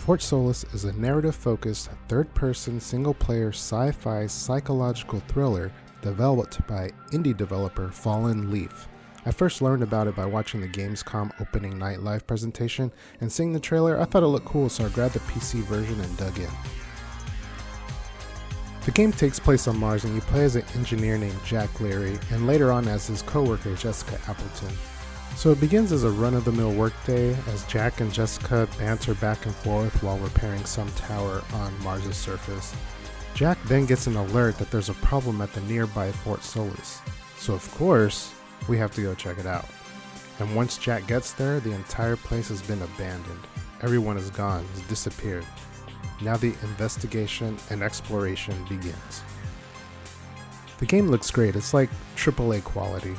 Fort Solis is a narrative-focused, third-person, single-player, sci-fi, psychological thriller developed by indie developer Fallen Leaf. I first learned about it by watching the Gamescom opening night live presentation, and seeing the trailer, I thought it looked cool, so I grabbed the PC version and dug in. The game takes place on Mars, and you play as an engineer named Jack Leary, and later on as his co-worker Jessica Appleton. So it begins as a run-of-the-mill workday as Jack and Jessica banter back and forth while repairing some tower on Mars' surface. Jack then gets an alert that there's a problem at the nearby Fort Solis. So of course, we have to go check it out. And once Jack gets there, the entire place has been abandoned. Everyone is gone, has disappeared. Now the investigation and exploration begins. The game looks great, it's like AAA quality.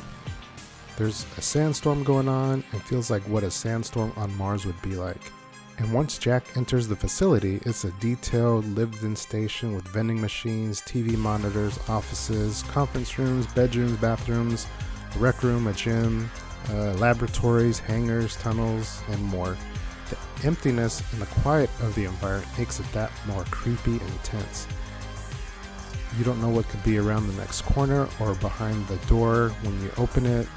There's a sandstorm going on and feels like what a sandstorm on Mars would be like. And once Jack enters the facility, it's a detailed, lived-in station with vending machines, TV monitors, offices, conference rooms, bedrooms, bathrooms, a rec room, a gym, laboratories, hangars, tunnels, and more. The emptiness and the quiet of the environment makes it that more creepy and intense. You don't know what could be around the next corner or behind the door when you open it.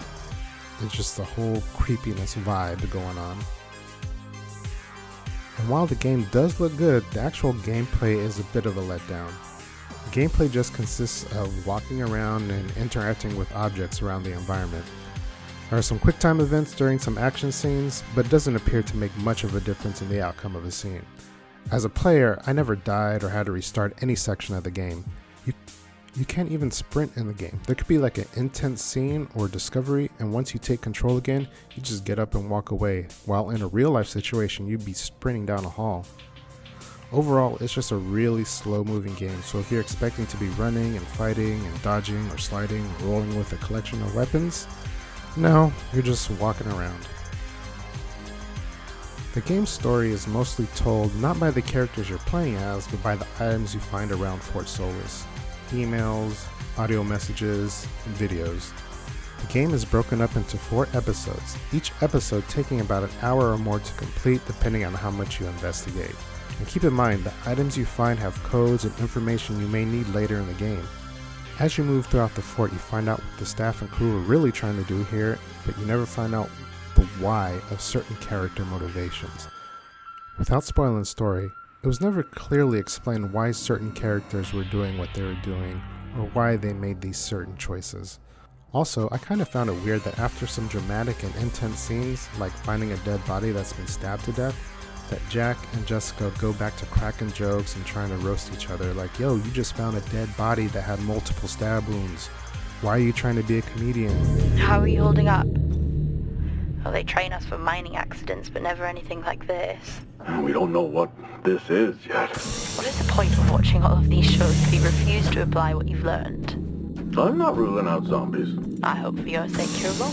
It's just the whole creepiness vibe going on. And while the game does look good, the actual gameplay is a bit of a letdown. The gameplay just consists of walking around and interacting with objects around the environment. There are some quick time events during some action scenes, but it doesn't appear to make much of a difference in the outcome of a scene. As a player, I never died or had to restart any section of the game. You can't even sprint in the game. There could be like an intense scene or discovery, and once you take control again, you just get up and walk away, while in a real life situation, you'd be sprinting down a hall. Overall, it's just a really slow moving game, so if you're expecting to be running and fighting and dodging or sliding or rolling with a collection of weapons, no, you're just walking around. The game's story is mostly told not by the characters you're playing as, but by the items you find around Fort Solis. Emails, audio messages, and videos. The game is broken up into 4 episodes, each episode taking about an hour or more to complete depending on how much you investigate. And keep in mind, the items you find have codes and information you may need later in the game. As you move throughout the fort, you find out what the staff and crew are really trying to do here, but you never find out the why of certain character motivations. Without spoiling the story, it was never clearly explained why certain characters were doing what they were doing, or why they made these certain choices. Also, I kind of found it weird that after some dramatic and intense scenes, like finding a dead body that's been stabbed to death, that Jack and Jessica go back to cracking jokes and trying to roast each other, like, yo, you just found a dead body that had multiple stab wounds. Why are you trying to be a comedian? How are you holding up? Well, they train us for mining accidents, but never anything like this. We don't know what this is yet. What is the point of watching all of these shows if you refuse to apply what you've learned? I'm not ruling out zombies. I hope for your sake you're wrong.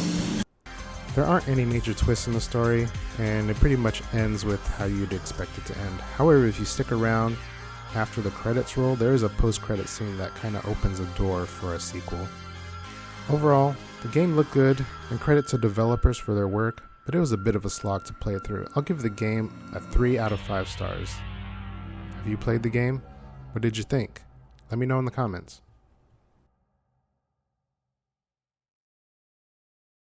There aren't any major twists in the story, and it pretty much ends with how you'd expect it to end. However, if you stick around after the credits roll, there is a post-credit scene that kind of opens a door for a sequel. Overall, the game looked good, and credit to developers for their work, but it was a bit of a slog to play through. I'll give the game a 3 out of 5 stars. Have you played the game? What did you think? Let me know in the comments.